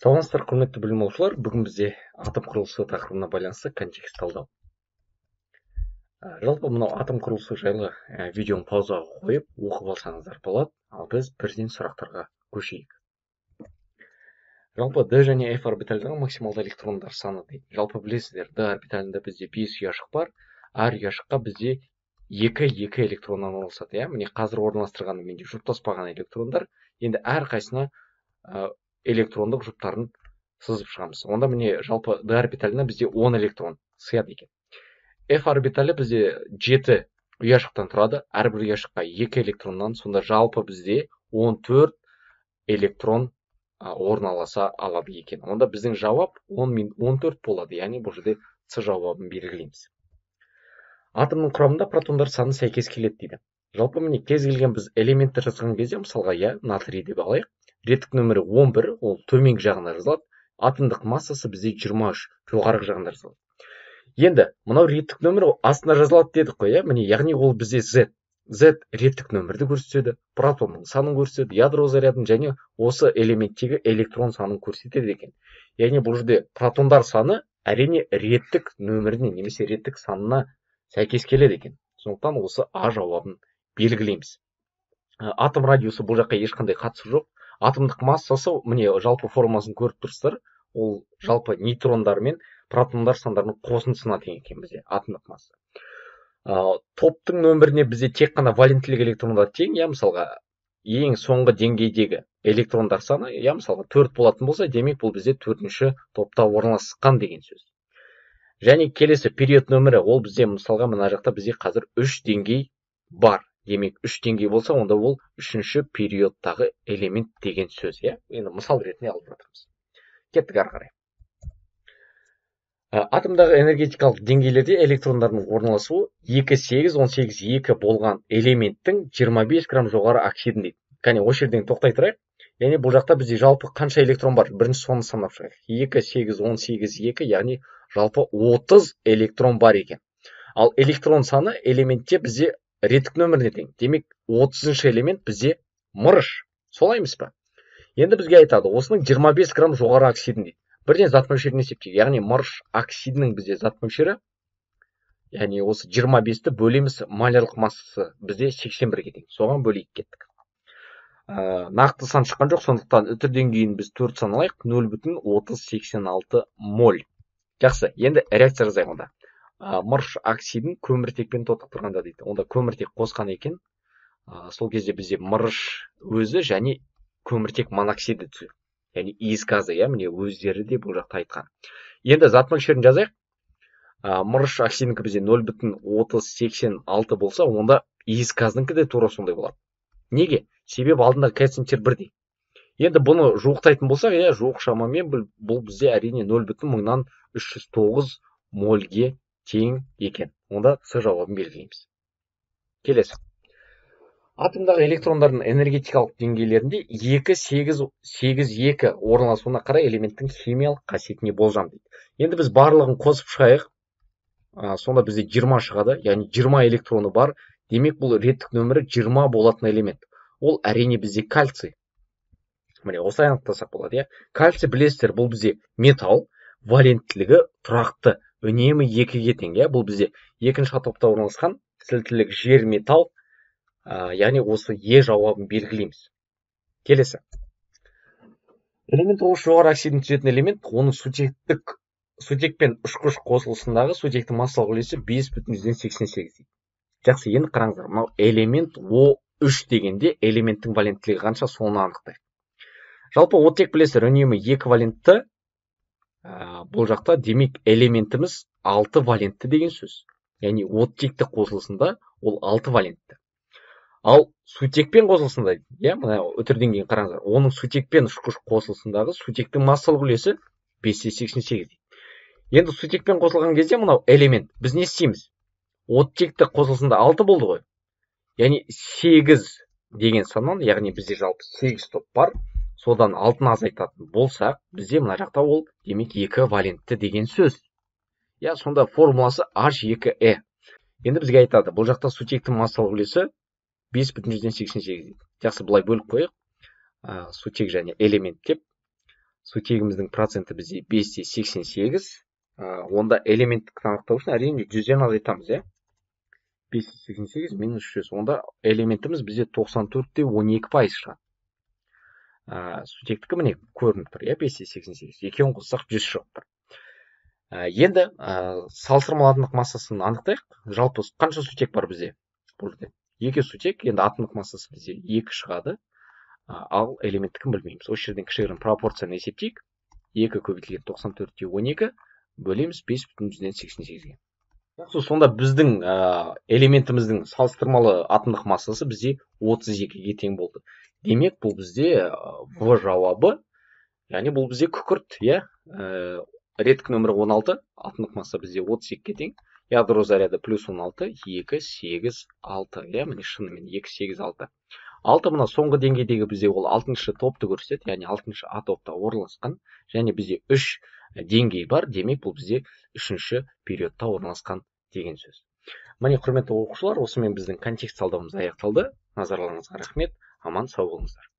Саламатсыздар, құрметті білім алушылар. Бүгін бізде атом құрылысы тақырыбына байланысты контекст талдау. Жалпы мынау атом құрылысы жайлы видеоны паузаға қойып оқып алсаңыздар болады, ал біз бірден сұрақтарға көшейік. Жалпы D және F орбитальдағы максималды электрондар саны дейді. Жалпы білесіздер, D орбиталында бізде 5 ұяшық бар, әр ұяшыққа бізде 2 электроннан орналасады. Міне қазір орналастырғаны менде жұптаспаған электрондар, енді әр қайсына электрондық жұптарын сызып шығамыз. Онда міне жалпы D орбиталына бізде 10 электрон сыяды екен. F орбиталі бізде 7 ұяшықтан тұрады, әрбір ұяшыққа 2 электроннан, сонда жалпы бізде 14 электрон орналаса алады екен. Онда біздің жауап 10 мен 14 болады, яғни бұл жерде С жауабын белгілейміз. Атомның құрамында протондар саны сәйкес келеді дейді. Жалпы міне кез келген біз элементті жазған кезде, мысалға натрий деп алайық, реттік нөмірі 11, ол төменгі жағында жазылады. Атомдық массасы бізде 23, жоғарғы жағында жазылады. Енді мынау реттік нөмір астына жазылады дедік қой, міне яғни ол бізде Z. Z реттік нөмірді көрсетеді, протонның санын көрсетеді, ядро зарядын және осы элементтегі электрон санын көрсетеді екен. Яғни бұл жерде протондар саны әрине реттік нөміріне немесе реттік санына сәйкес келеді екен. Сондықтан осы А жауабын белгілейміз. Атом радиусы бұл жаққа ешқандай қатысы жоқ. Атомдық массасы, міне жалпы формасын көріп тұрсыздар, ол жалпы нейтрондар мен протондар сандарының қосындысына тең екен бізде атомдық масса. Топтың нөміріне бізде тек қана валенттілік электрондар тең, мысалға ең соңғы деңгейдегі электрондар саны, мысалға 4 болатын болса, демек бұл бізде 4-ші топта орналасқан деген сөз. Және келесі период нөмірі, ол бізде мысалға мына жақта бізде қазір 3 деңгей бар. Демек 3 деңгей болса, онда ол 3-ші периодтағы элемент деген сөз. Енді мысал ретінде алып жатырмыз. Кеттік ары қарай. Атомдағы энергетикалық деңгейлерде электрондардың орналасуы 2, 8, 18, 2 болған элементтің 25 грамм жоғары оксидін дейді. Кәне, осы жерден тоқтай тұрайық. Яғни бұл жақта бізде жалпы қанша электрон бар? Бірінші соны санап шығайық. 2, 8, 18, 2, яғни жалпы 30 электрон бар екен. Ал электрон саны элементте бізде реттік нөміріне тең. Демек 30-шы элемент бізде мырыш. Солай емес па? Енді бізге айтады, осының 25 грамм жоғары оксидін дейді. Бірден зат мөлшерін есептейік. Яғни мырыш оксидінің бізде зат мөлшері, яғни осы 25-ті бөлеміз, малярлық массасы бізде 81-ге тең. Соған бөлейік кеттік. Нақты сан шыққан жоқ, сондықтан үтірден кейін біз 4 сан алайық, 0,3086 моль. Жақсы, енді реакция жазайық онда. Мырыш оксидін көміртекпен тотықтырғанда дейді. Онда көміртек қосқан екен. Сол кезде бізде мырыш өзі және көміртек моноксиді түседі. Яғни иіс газы, міне өздері де бұл жақта айтқан. Енді зат мөлшерін жазайық. Мырыш оксидінікі бізде 0,3086 болса, онда иіс газдыңкі де тура сондай болады. Неге? Себебі алдындағы коэффициенттер бірдей. Енді бұны жуықтайтын болсақ, жуық шамамен бұл бізде әрине 0,0309 мольге тең екен. Онда С жауабын белгілейміз. Келесі. Атомдағы электрондардың энергетикалық деңгейлерінде 2, 8, 2 орналасуына қарай элементтің химиялық қасиетіне болжам дейді. Енді біз барлығын қосып шығайық. Сонда бізде 20 шығады, яғни 20 электроны бар. Демек бұл реттік нөмірі 20 болатын элемент. Ол әрине бізде кальций. Міне осылай анықтасақ болады. Кальций білесіздер, бұл бізде металл, валенттілігі тұрақты, үнемі 2-ге тең. Бұл бізде екінші атопта орналасқан сілтілік жер металл. Яғни осы Е жауабын белгілейміз. Келесі. Элемент оғыш жоғары оксидін түзетін элемент, оның сутекпен ұшқыш қосылысындағы сутектің массалық үлесі 5,88 дейді. Жақсы, енді қараңыздар, мынау элемент О3 дегенде элементтің валенттілігі қанша, соны анықтайық. Жалпы оттек білесіздер, үнемі 2 валентті, бұл жақта демек элементіміз 6 валентті деген сөз. Яғни оттекті қосылысында ол 6 валентті. Ал сутекпен қосылысында, мына үтірден кейін қараңыздар, оның сутекпен ұшқыш қосылысындағы сутектің массалық үлесі 5,88 дейді. Енді сутекпен қосылған кезде мынау элемент, біз не істейміз? Оттекті қосылысында 6 болды ғой. Яғни 8 деген саннан, яғни бізде жалпы 8 топ бар, содан 6-ны азайтатын болсақ, бізде мына жақта ол демек 2 валентті деген сөз. Сонда формуласы H2E. Енді бізге айтады, бұл жақта сутектің массалық үлесі 5,88 дейді. Жақсы, бұлай бөліп қойық. Сутек және элемент деп. сутегіміздің проценті бізде 5,88. Онда элементтік анықтау үшін әрине 100-ден азайтамыз, иә? 5,88 минус 100. Онда элементіміз бізде 94,12% шығады. Сутектікі міне көрініп тұр, иә, 5,88. Екеуін қоссақ 100 шығып тұр. Енді салыстырмалы атомдық массасын анықтайық. Жалпы қанша сутек бар бізде? Бұл жерде 2 сутек, енді атомдық массасы бізде 2 шығады. Ал элементтікін білмейміз. Осы жерден кішігірім пропорцияны есептейік. 2 көбейтілген 94,12 бөлеміз 5,88-ге. Сонда біздің элементіміздің салыстырмалы атомдық массасы бізде 32-ге тең болды. Демек, бұл бізде В жауабы, яғни бұл бізде күкірт, иә? Реткі нөмірі 16, атомдық масса бізде 32-ге тең. Ядро заряды плюс 16, 2, 8, 6. Иә, міне шынымен 2, 8, 6. 6 мына соңғы деңгейдегі бізде ол 6-шы топты көрсетеді, яғни 6-шы А топта орналасқан. Және бізде 3 деңгей бар, демек бұл бізде 3-ші периодта орналасқан деген сөз. Міне, құрметті оқушылар, осымен біздің контекст талдауымыз аяқталды. Назарларыңызға рахмет. Аман сау болыңыздар.